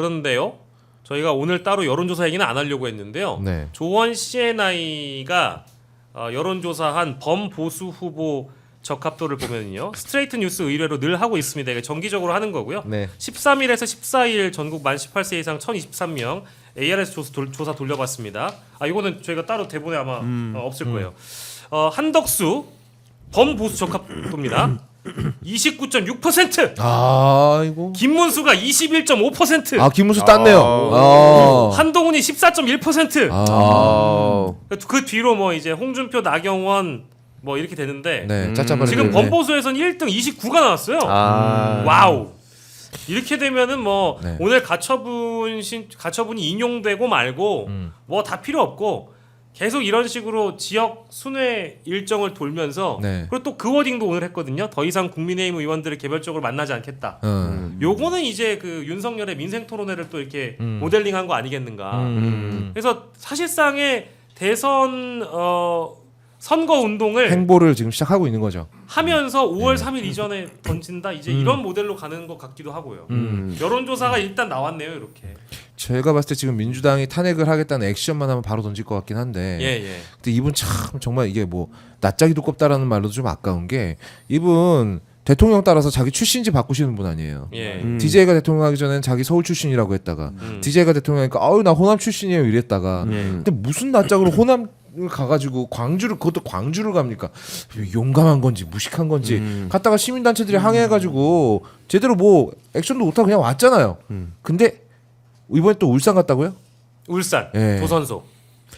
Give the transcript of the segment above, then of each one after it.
그런데요. 저희가 오늘 따로 여론조사 얘기는 안 하려고 했는데요. 네. 조원 CNI가 여론조사한 범보수 후보 적합도를 보면요. 스트레이트 뉴스 의뢰로 늘 하고 있습니다. 이게 정기적으로 하는 거고요. 네. 13일에서 14일 전국 만 18세 이상 1023명 ARS 조사 돌려봤습니다. 이거는 저희가 따로 대본에 아마 없을 거예요. 한덕수 범보수 적합도입니다. 29.6%. 아이고. 김문수가 21.5%. 김문수 땄네요. 한동훈이 14.1%. 그 뒤로 뭐 이제 홍준표, 나경원 뭐 이렇게 되는데 네. 짭짭하네. 지금 범보수에서는 1등 29가 나왔어요. 와우. 이렇게 되면은 뭐 네. 오늘 가처분이 인용되고 말고 뭐 다 필요 없고 계속 이런 식으로 지역 순회 일정을 돌면서 네. 그리고 또 그 워딩도 오늘 했거든요. 더 이상 국민의힘 의원들을 개별적으로 만나지 않겠다. 요거는 이제 그 윤석열의 민생 토론회를 또 이렇게 모델링한 거 아니겠는가. 그래서 사실상의 대선 선거 운동을 행보를 지금 시작하고 있는 거죠. 하면서 5월 3일 이전에 던진다. 이제 이런 모델로 가는 것 같기도 하고요. 여론조사가 일단 나왔네요, 이렇게. 제가 봤을 때 지금 민주당이 탄핵을 하겠다는 액션만 하면 바로 던질 것 같긴 한데. 예. 근데 이분 참 정말 이게 뭐 낯짝이 두껍다라는 말로도 좀 아까운 게 이분 대통령 따라서 자기 출신지 바꾸시는 분 아니에요. 예. DJ가 대통령 하기 전에는 자기 서울 출신이라고 했다가 DJ가 대통령이니까 나 호남 출신이에요 이랬다가 근데 무슨 낯짝으로 호남을 가가지고 그것도 광주를 갑니까? 용감한 건지 무식한 건지 갔다가 시민단체들이 항의해가지고 제대로 뭐 액션도 못하고 그냥 왔잖아요. 근데 이번에 또 울산 갔다고요? 울산 예. 도선소.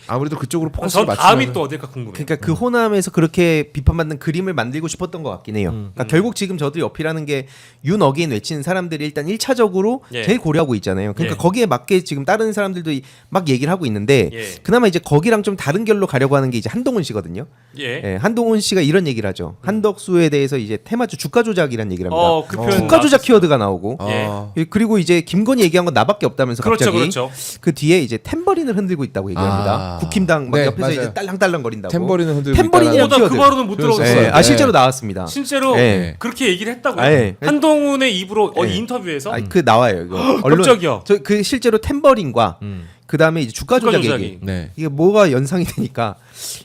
아무래도 그쪽으로 포커스 전 맞추면 다음이 또 어딜까 궁금해요. 그러니까 그 호남에서 그렇게 비판받는 그림을 만들고 싶었던 것 같긴 해요. 그러니까 결국 지금 저들이 어필하는 게 윤어게인 외치는 사람들이 일단 1차적으로 예. 제일 고려하고 있잖아요. 그러니까 예. 거기에 맞게 지금 다른 사람들도 막 얘기를 하고 있는데 예. 그나마 이제 거기랑 좀 다른 결로 가려고 하는 게 이제 한동훈 씨거든요. 예. 예, 한동훈 씨가 이런 얘기를 하죠. 한덕수에 대해서 이제 테마주 주가 조작이라는 얘기를 합니다. 그 표현 주가 조작 키워드가 나오고 예. 예, 그리고 이제 김건희 얘기한 건 나밖에 없다면서 갑자기 그렇죠. 그 뒤에 이제 탬버린을 흔들고 있다고 얘기를 합니다. 국힘당 막 네, 옆에서 맞아요. 이제 딸랑딸랑 거린다고. 템버리는 흔들고 템버린이랑 나그 키워드. 바로는 못 그래서- 들어봤어요. 예, 실제로 나왔습니다. 실제로 예. 그렇게 얘기를 했다고요. 예. 한동훈의 입으로 예. 인터뷰에서 그 나와요 이거. 깜짝이야. 그 실제로 템버린과 그 다음에 이제 주가 조작 조작이. 얘기. 네. 이게 뭐가 연상이 되니까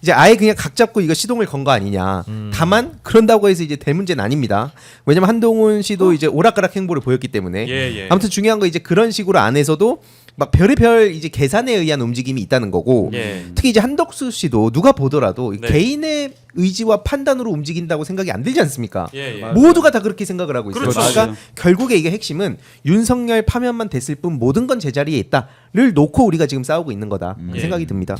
이제 아예 그냥 각 잡고 이거 시동을 건 거 아니냐. 다만 그런다고 해서 이제 될 문제는 아닙니다. 왜냐면 한동훈 씨도 이제 오락가락 행보를 보였기 때문에. 예. 아무튼 중요한 거 이제 그런 식으로 안에서도 막 별의별 이제 계산에 의한 움직임이 있다는 거고. 예. 특히 이제 한덕수 씨도 누가 보더라도 네. 개인의 의지와 판단으로 움직인다고 생각이 안 들지 않습니까? 예. 모두가 다 그렇게 생각을 하고 있어요. 그렇죠. 그러니까 맞아요. 결국에 이게 핵심은 윤석열 파면만 됐을 뿐 모든 건 제자리에 있다를 놓고 우리가 지금 싸우고 있는 거다 그 예. 생각이 듭니다.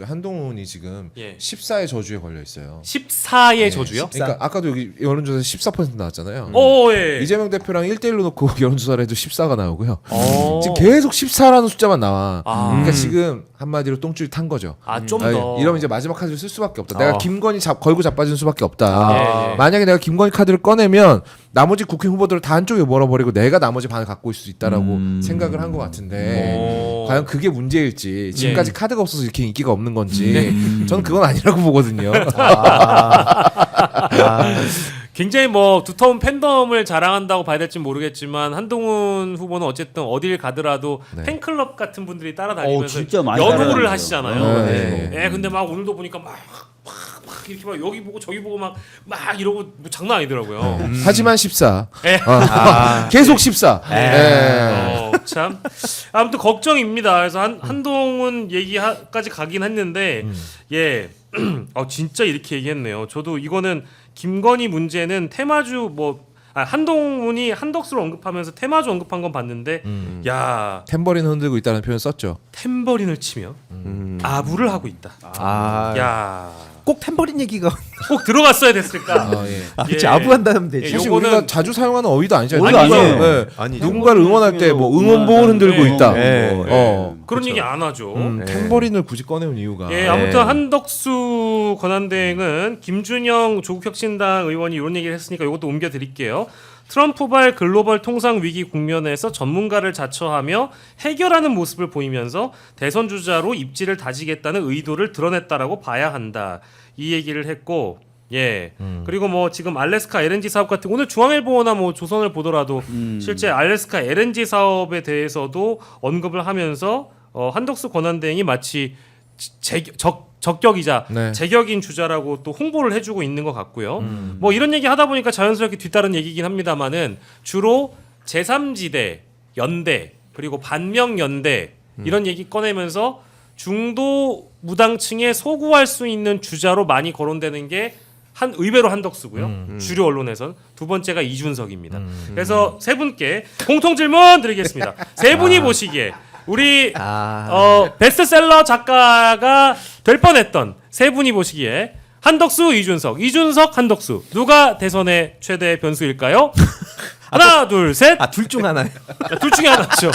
한동훈이 지금 예. 14의 저주에 걸려 있어요. 14의 네. 저주요? 그러니까 아까도 여기 여론조사 14% 나왔잖아요. 예. 이재명 대표랑 1대1로 놓고 여론조사를 해도 14가 나오고요. 오. 지금 계속 14라는 숫자만 나와. 그러니까 음. 지금 한마디로 똥줄이 탄 거죠. 좀 더. 이러면 이제 마지막 카드를 쓸 수밖에 없다. 내가 김건희 걸고 자빠질 수밖에 없다. 예. 만약에 내가 김건희 카드를 꺼내면 나머지 국회 후보들을 다 한쪽에 몰아버리고 내가 나머지 반을 갖고 있을 수 있다라고 생각을 한 것 같은데 오. 과연 그게 문제일지 지금까지 카드가 없어서 이렇게 인기가 없는 건지 네. 저는 그건 아니라고 보거든요. 굉장히 뭐 두터운 팬덤을 자랑한다고 봐야 될지 모르겠지만 한동훈 후보는 어쨌든 어딜 가더라도 네. 팬클럽 같은 분들이 따라다니면서 진짜 많이 연호를 따라다니죠. 하시잖아요. 네. 근데 막 오늘도 보니까 막 이렇게 막 여기 보고 저기 보고 막 이러고 뭐 장난 아니더라고요. 하지만 14. 예. 계속 14. 예. 참 아무튼 걱정입니다. 그래서 한동훈 얘기까지 가긴 했는데 예, 진짜 이렇게 얘기했네요. 저도 이거는 김건희 문제는 테마주 한동훈이 한덕수를 언급하면서 테마주 언급한 건 봤는데 야 탬버린 흔들고 있다는 표현 썼죠. 탬버린을 치며 아부를 하고 있다. 야, 꼭 템버린 얘기가 꼭 들어갔어야 됐을까? 예. 그치 예. 아부한다면 되지. 예, 사실 요거는- 우리가 자주 사용하는 어휘도 아니잖아요. 어휘도 아니에요. 네. 아니죠. 누군가를 응원할 때 뭐 응원봉을 흔들고 네. 있다. 네. 그런 얘기 안 하죠. 탬버린을 굳이 꺼내온 이유가. 예, 아무튼 한덕수 권한대행은 김준영 조국혁신당 의원이 이런 얘기를 했으니까 이것도 옮겨드릴게요. 트럼프발 글로벌 통상 위기 국면에서 전문가를 자처하며 해결하는 모습을 보이면서 대선 주자로 입지를 다지겠다는 의도를 드러냈다라고 봐야 한다. 이 얘기를 했고 예. 그리고 뭐 지금 알래스카 LNG 사업 같은 오늘 중앙일보나 뭐 조선을 보더라도 실제 알래스카 LNG 사업에 대해서도 언급을 하면서 한덕수 권한대행이 마치 적격이자 네. 제격인 주자라고 또 홍보를 해주고 있는 것 같고요. 뭐 이런 얘기 하다 보니까 자연스럽게 뒤따른 얘기긴 합니다만은 주로 제3지대, 연대 그리고 반명연대 이런 얘기 꺼내면서 중도 무당층에 소구할 수 있는 주자로 많이 거론되는 게 의외로 한덕수고요. 주류 언론에선 두 번째가 이준석입니다. 그래서 세 분께 공통 질문 드리겠습니다. 세 분이 보시기에 우리 베스트셀러 작가가 될 뻔했던 세 분이 보시기에 한덕수, 이준석, 한덕수 누가 대선의 최대 변수일까요? 하나, 둘, 셋. 둘 중 하나요. 둘 중에 하나죠.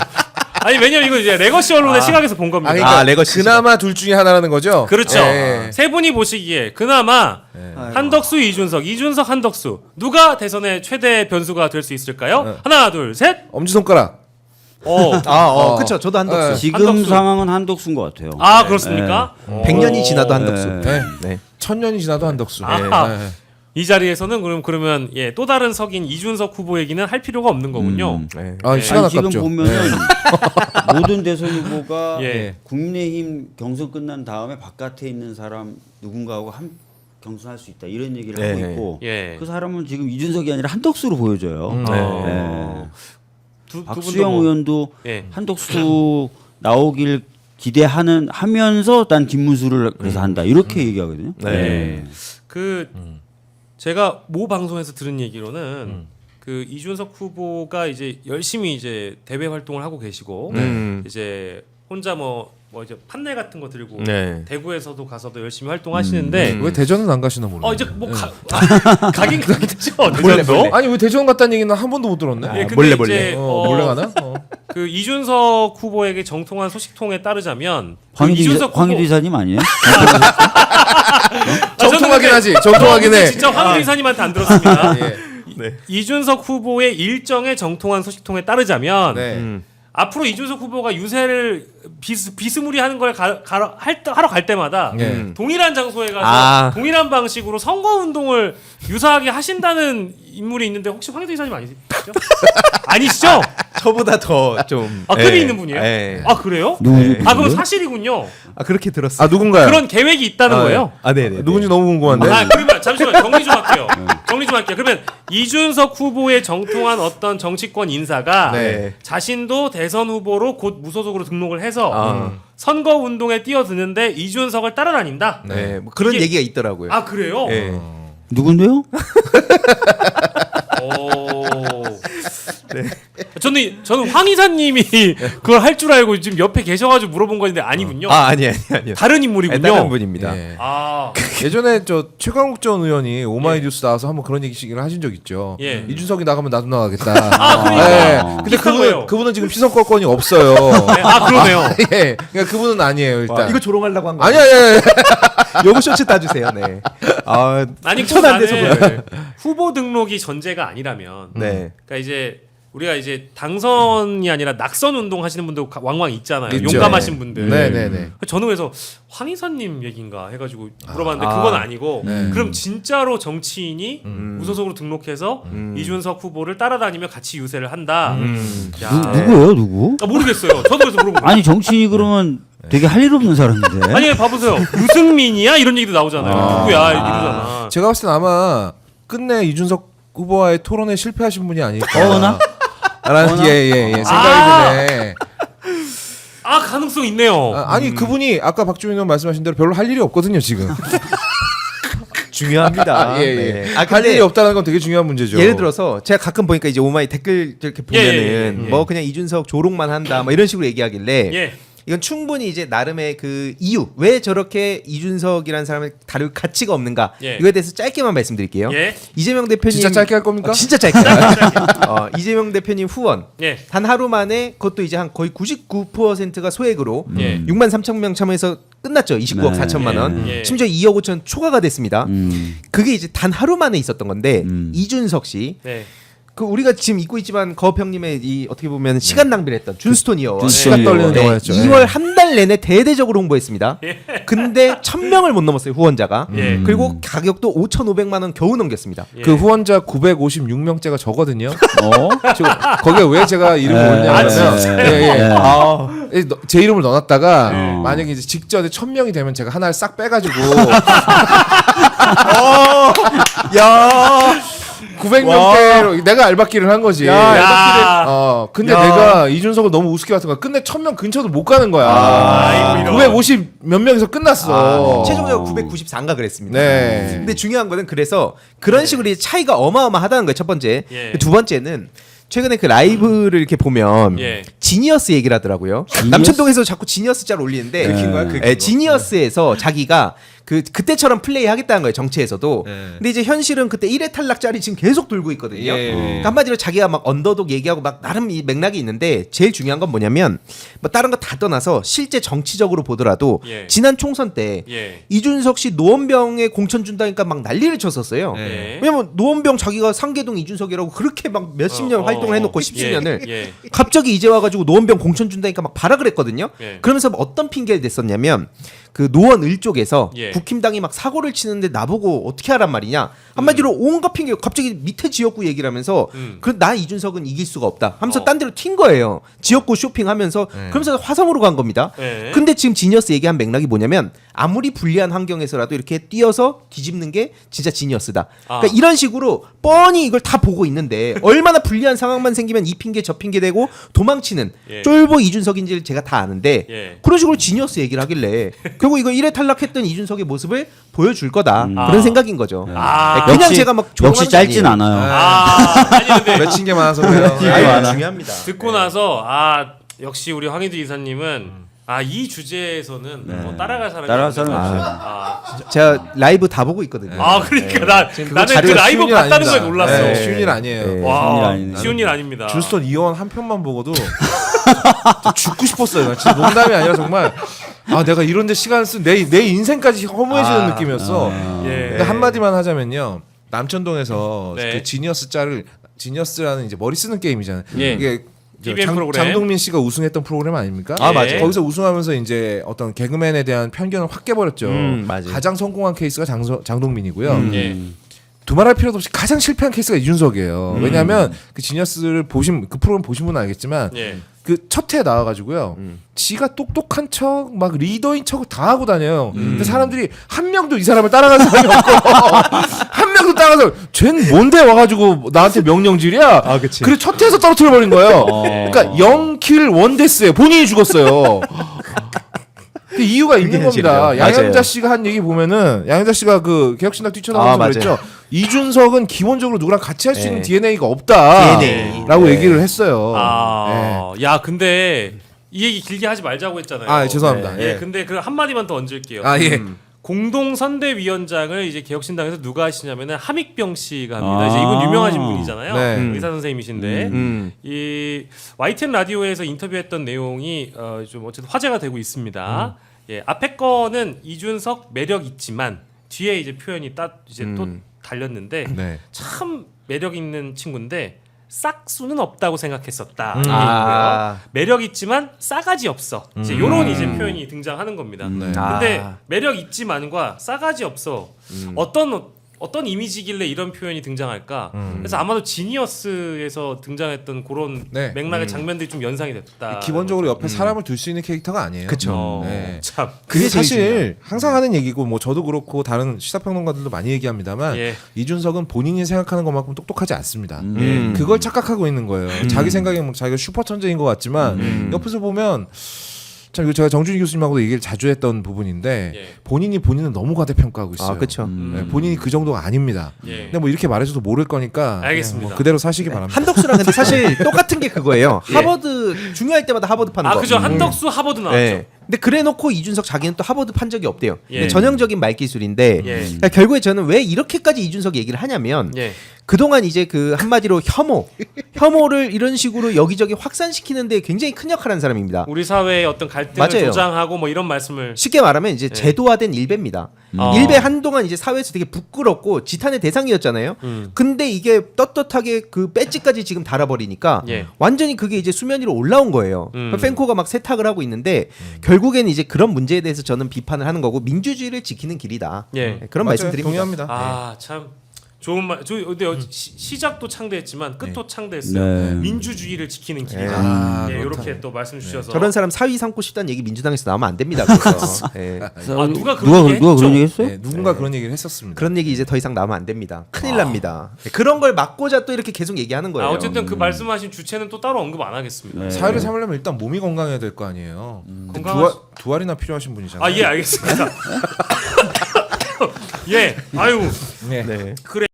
아니 왜냐면 이거 이제 레거시 언론의 시각에서 본 겁니다. 그러니까 레거시 그나마 둘 중에 하나라는 거죠. 그렇죠. 예. 세 분이 보시기에 그나마 한덕수, 이준석, 한덕수 누가 대선의 최대 변수가 될 수 있을까요? 하나, 둘, 셋. 엄지 손가락. 그렇죠. 저도 한덕수. 네. 지금 한덕수. 상황은 한덕수인 것 같아요. 아 그렇습니까? 100년이 지나도 한덕수. 네. 네. 1000년이 지나도 한덕수. 아하. 네. 이 자리에서는 그러면 또 다른 석인 이준석 후보 얘기는 할 필요가 없는 거군요. 네. 시간 아니, 지금 아깝죠. 보면은 모든 대선 후보가 예. 국민의힘 경선 끝난 다음에 바깥에 있는 사람 누군가하고 한 경선할 수 있다 이런 얘기를 예. 하고 있고 예. 그 사람은 지금 이준석이 아니라 한덕수로 보여져요. 네. 두 박수영 분도 의원도 예. 한덕수 나오길 하면서 난 김문수를 그래서 한다 이렇게 얘기하거든요. 네. 제가 모 방송에서 들은 얘기로는 그 이준석 후보가 이제 열심히 이제 대외 활동을 하고 계시고 이제 혼자 뭐 이제 판넬 같은 거 들고 네. 대구에서도 가서도 열심히 활동하시는데 왜 대전은 안 가시나 모르겠네. 이제 뭐 가긴 가겠죠. 대전도. 아니 왜 대전 갔다는 얘기는 한 번도 못 들었네. 예, 근데 몰래. 이제, 몰래 가나? 그 이준석 후보에게 정통한 소식통에 따르자면 황희도 이사님 아니에요? 정통하긴 하지. 정통하긴 해. 진짜 황희도 이사님한테 안 들었습니다. 예. 이준석 후보의 일정에 정통한 소식통에 따르자면 네. 앞으로 이준석 후보가 유세를 비스무리하는 걸 하러 갈 때마다 네. 동일한 장소에 가서 동일한 방식으로 선거 운동을 유사하게 하신다는 인물이 있는데 혹시 황희도 이사님 아니시죠? 아니시죠? 저보다 더 좀 급이 있는 분이에요? 네. 아 그래요? 누구지? 그럼 사실이군요. 그렇게 들었어요. 누군가요? 그런 계획이 있다는 거예요. 네네. 누군지 너무 궁금한데. 그러면 잠시만 정리 좀 할게요. 그러면 이준석 후보의 정통한 어떤 정치권 인사가 네. 자신도 대선 후보로 곧 무소속으로 등록을 해서 선거 운동에 뛰어드는데 이준석을 따라다닌다. 네. 뭐 그런 이게- 얘기가 있더라고요. 아 그래요? 네. 누군데요? 저는 황 이사님이 그걸 할 줄 알고 지금 옆에 계셔가지고 물어본 건데 아니군요. 아니요. 다른 인물이군요. 다른 분입니다. 예. 아 예전에 저 최강욱 전 의원이 오마이뉴스 나와서 한번 그런 얘기를 하신 적 있죠. 예. 이준석이 나가면 나도 나가겠다. 그러니까. 예. 근데 비슷한 거예요. 그분은 지금 피선거권이 없어요. 네, 그러네요. 예. 그러니까 그분은 아니에요 일단. 이거 조롱하려고 한 거. 아니야. 요거 쇼츠 따주세요. 네. 아니 꼭 천안 돼서 나는 후보 등록이 전제가 아니라면 네. 그러니까 이제 우리가 이제 당선이 아니라 낙선 운동 하시는 분들 왕왕 있잖아요. 있죠. 용감하신 분들. 네네네. 저는 그래서 황 이사님 얘기인가 해가지고 물어봤는데 그건 아니고 네. 그럼 진짜로 정치인이 무소속으로 등록해서 이준석 후보를 따라다니며 같이 유세를 한다. 야. 누구예요, 누구? 모르겠어요. 저도 그래서 물어본 거예요. 아니 정치인이 그러면 되게 할 일 없는 사람인데. 아니 봐보세요. 유승민이야 이런 얘기도 나오잖아요. 누구야 이러잖아. 제가 봤을 땐 아마 끝내 이준석 후보와의 토론에 실패하신 분이 아닐까. 라는 생각이 드네. 가능성 있네요. 아니 그분이 아까 박주민 의원 말씀하신 대로 별로 할 일이 없거든요 지금. 중요합니다. 예. 네. 할 일이 없다는 건 되게 중요한 문제죠. 예를 들어서 제가 가끔 보니까 이제 오마이 댓글 이렇게 보면은 예. 뭐 그냥 이준석 조롱만 한다 뭐 이런 식으로 얘기하길래 예. 이건 충분히 이제 나름의 그 이유 왜 저렇게 이준석이라는 사람을 다룰 가치가 없는가 예. 이거에 대해서 짧게만 말씀드릴게요. 예. 이재명 대표님 진짜 짧게 할 겁니까? 진짜 짧게. 이재명 대표님 후원 예. 단 하루 만에 그것도 이제 한 거의 99%가 소액으로 예. 6만 3천 명 참여해서 끝났죠. 29억 네. 4천만 원. 예. 심지어 2억 5천 초과가 됐습니다. 그게 이제 단 하루 만에 있었던 건데 음. 이준석 씨 네. 그 우리가 지금 잊고 있지만 거업 형님의 이 어떻게 보면 시간 낭비를 했던 준스톤 이어 시간 떨리는 영화였죠. 2월 한 달 내내 대대적으로 홍보했습니다. 근데 1,000명을 못 넘었어요 후원자가. 예. 그리고 가격도 5,500만 원 겨우 넘겼습니다. 예. 그 후원자 956명째가 저거든요. 어? 거기에 왜 제가 이름을 올렸냐면 제 이름을 넣어놨다가 만약에 이제 직전에 1,000명이 되면 제가 하나를 싹 빼가지고 야 900명대로 내가 알바끼를 한 거지. 야. 근데 야. 내가 이준석을 너무 우습게 봤던 거야. 끝내 1,000명 근처도 못 가는 거야. 아이고, 이런. 950 몇 명에서 끝났어. 최종적으로 994인가 그랬습니다. 네. 근데 중요한 거는 그래서 그런 식으로 이제 차이가 어마어마하다는 거예요. 첫 번째. 예. 두 번째는 최근에 그 라이브를 이렇게 보면 예. 지니어스 얘기를 하더라고요. 남천동에서 자꾸 지니어스 짤 올리는데 긁힌 거야, 긁힌 거. 지니어스에서 자기가 그때처럼 플레이 하겠다는 거예요. 정치에서도. 네. 근데 이제 현실은 그때 1회 탈락 짤이 지금 계속 돌고 있거든요. 예. 그러니까 한마디로 자기가 막 언더독 얘기하고 막 나름 이 맥락이 있는데 제일 중요한 건 뭐냐면 뭐 다른 거 다 떠나서 실제 정치적으로 보더라도 예. 지난 총선 때 예. 이준석 씨 노원병에 공천 준다니까 막 난리를 쳤었어요. 예. 왜냐면 노원병 자기가 상계동 이준석이라고 그렇게 막 몇십 년 활동을 해놓고 십수년을 예. 갑자기 이제 와가지고 노원병 공천 준다니까 막 발악을 했거든요. 예. 그러면서 어떤 핑계를 댔었냐면 그 노원 을 쪽에서 예. 국힘당이 막 사고를 치는데 나보고 어떻게 하란 말이냐. 한마디로 온갖 핑계 갑자기 밑에 지역구 얘기를 하면서 나 이준석은 이길 수가 없다 하면서 딴 데로 튄 거예요. 지역구 쇼핑하면서 그러면서 화성으로 간 겁니다. 예. 근데 지금 지니어스 얘기한 맥락이 뭐냐면 아무리 불리한 환경에서라도 이렇게 뛰어서 뒤집는 게 진짜 지니어스다. 그러니까 이런 식으로 뻔히 이걸 다 보고 있는데 얼마나 불리한 상황만 생기면 이 핑계 저 핑계 대고 도망치는 예. 쫄보 이준석인지를 제가 다 아는데 예. 그런 식으로 지니어스 얘기를 하길래 결국 이거 1회 탈락했던 이준석의 모습을 보여줄 거다 아. 그런 생각인 거죠. 아. 그냥 역시- 제가 막 역시 짧진 않아요. 아니 근데 맺힌 게 많아서 그래요. 아유, 중요합니다. 듣고 나서 역시 우리 황희두 이사님은 이 주제에서는 뭐 따라갈 사람이 따라갈 없는 사람이 것 없어요. 같아요. 제가 라이브 다 보고 있거든요. 그러니까 나는 그 자리가 라이브 쉬운 일 봤다는 거에 아닙니다. 놀랐어. 네, 쉬운 일 아니에요. 네. 와, 쉬운 일 아니네. 쉬운 일 아닙니다. 준스톤 이원 한 편만 보고도 진짜 죽고 싶었어요. 진짜 농담이 아니라 정말 내가 이런데 시간 쓴 내 인생까지 허무해지는 느낌이었어. 예. 근데 한마디만 하자면요. 남천동에서 네. 그 지니어스라는 이제 머리 쓰는 게임이잖아요. 예. 이게 TVN 프로그램. 장동민 씨가 우승했던 프로그램 아닙니까? 아, 맞아요. 거기서 우승하면서 이제 어떤 개그맨에 대한 편견을 확 깨버렸죠. 맞아요. 가장 성공한 케이스가 장동민이고요. 예. 두말할 필요도 없이 가장 실패한 케이스가 이준석이에요. 왜냐하면 그 지니어스를 그 프로그램 보신 분은 알겠지만 예. 그 첫 회 나와가지고요. 지가 똑똑한 척, 막 리더인 척을 다 하고 다녀요. 근데 사람들이 한 명도 이 사람을 따라가는 사람이 없고 한 명도 따라가서 쟨 뭔데 와가지고 나한테 명령질이야. 그치. 그래 첫 회에서 떨어뜨려 버린 거예요. 그러니까 0킬 1데스예요. 본인이 죽었어요. 그 이유가 있는 겁니다. 현실이죠. 양현자 맞아요. 씨가 한 얘기 보면은 양현자 씨가 그 개혁신당 뛰쳐나오면서 맞아요. 그랬죠. 이준석은 기본적으로 누구랑 같이 할 수 있는 네. DNA가 없다. DNA. 라고 네. 얘기를 했어요. 야 근데 이 얘기 길게 하지 말자고 했잖아요. 아, 죄송합니다. 예. 예. 근데 그 한마디만 더 얹을게요. 예. 공동선대위원장을 이제 개혁신당에서 누가 하시냐면은 함익병 씨가 합니다. 이제 이분 유명하신 분이잖아요. 네. 의사 선생님이신데 이 YTN 라디오에서 인터뷰했던 내용이 좀 어쨌든 화제가 되고 있습니다. 예, 앞에 거는 이준석 매력 있지만 뒤에 이제 표현이 이제 또 달렸는데 네. 참 매력 있는 친구인데 싹수는 없다고 생각했었다. 음. 이게 아. 있고요. 매력 있지만 싸가지 없어. 이제 이런 이제 표현이 등장하는 겁니다. 네. 근데 아. 매력 있지만과 싸가지 없어. 어떤 이미지길래 이런 표현이 등장할까? 그래서 아마도 지니어스에서 등장했던 그런 네. 맥락의 장면들이 좀 연상이 됐다. 기본적으로 옆에 사람을 둘 수 있는 캐릭터가 아니에요. 그쵸. 네. 참. 그게 그게 제일 사실 항상 하는 얘기고 뭐 저도 그렇고 다른 시사평론가들도 많이 얘기합니다만 예. 이준석은 본인이 생각하는 것만큼 똑똑하지 않습니다. 예. 그걸 착각하고 있는 거예요. 자기 생각에 뭐 자기가 슈퍼 천재인 것 같지만 옆에서 보면 참 이거 제가 정준희 교수님하고도 얘기를 자주 했던 부분인데 예. 본인은 너무 과대평가하고 있어요. 그렇죠. 네, 본인이 그 정도가 아닙니다. 예. 근데 뭐 이렇게 말해줘도 모를 거니까 알겠습니다. 그냥 뭐 그대로 사시기 바랍니다. 한덕수랑 근데 사실 똑같은 게 그거예요. 예. 하버드 중요할 때마다 하버드 파는 거. 그죠. 한덕수 하버드 나왔죠. 네. 근데 그래놓고 이준석 자기는 또 하버드 판 적이 없대요. 예. 근데 전형적인 말기술인데 예. 그러니까 결국에 저는 왜 이렇게까지 이준석 얘기를 하냐면 예. 그동안 이제 그 한마디로 혐오를 이런 식으로 여기저기 확산시키는 데 굉장히 큰 역할을 한 사람입니다. 우리 사회의 어떤 갈등을 맞아요. 조장하고 뭐 이런 말씀을 쉽게 말하면 이제 제도화된 일베입니다. 일베 한동안 이제 사회에서 되게 부끄럽고 지탄의 대상이었잖아요. 근데 이게 떳떳하게 그 배지까지 지금 달아버리니까 예. 완전히 그게 이제 수면 위로 올라온 거예요. 팬코가 막 세탁을 하고 있는데 결국에는 이제 그런 문제에 대해서 저는 비판을 하는 거고 민주주의를 지키는 길이다. 예. 그런 맞아요. 말씀드립니다. 동의합니다. 아 참 좋은 말. 근데 시작도 창대했지만 끝도 창대했어요. 네. 민주주의를 지키는 길이다. 아, 예, 그렇다. 이렇게 또 말씀 주셔서 저런 사람 사위 삼고 싶다는 얘기 민주당에서 나오면 안 됩니다. 그래서 예. 누가 그런 얘기 그런 했죠? 얘기 했어요? 네, 누군가 그런 얘기를 했었습니다. 그런 얘기 이제 더 이상 나오면 안 됩니다. 큰일 납니다. 그런 걸 막고자 또 이렇게 계속 얘기하는 거예요. 어쨌든 그 말씀하신 주체는 또 따로 언급 안 하겠습니다. 네. 사회를 삼으려면 일단 몸이 건강해야 될 거 아니에요. 근데 두 알이나 필요하신 분이잖아요. 아 예 알겠습니다. 예, 아유 네. 네. 그래.